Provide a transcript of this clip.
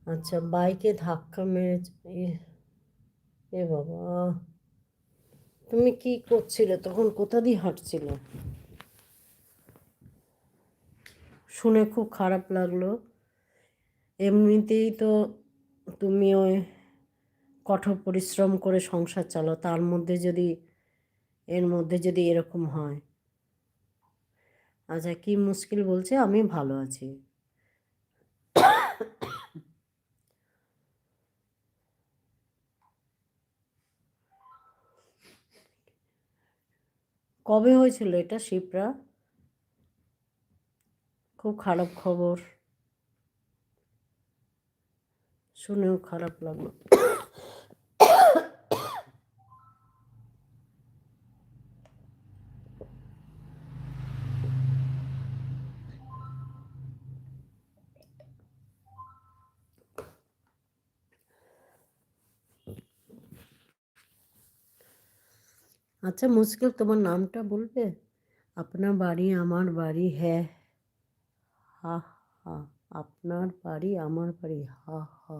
আচ্ছা, বাইকে ধাক্কা মেরে এ বাবা, তুমি কি করছিলে তখন? কোথা দিয়ে হাঁটছিলে? শুনে খুব খারাপ লাগলো। এমনিতেই তো তুমি ওই কঠোর পরিশ্রম করে সংসার চালাও, তার মধ্যে যদি এর মধ্যে যদি এরকম হয়। আচ্ছা, কি মুশকিল বলছে? আমি ভালো আছি। কবে হয়েছিল এটা, শিপ্রা? খুব খারাপ খবর, শুনেও খারাপ লাগলো। আচ্ছা মুশকিল, তোমার নামটা বলবে? আপনার বাড়ি আমার বাড়ি, হ্যাঁ। হা হা। আপনার বাড়ি আমার বাড়ি, হা হা।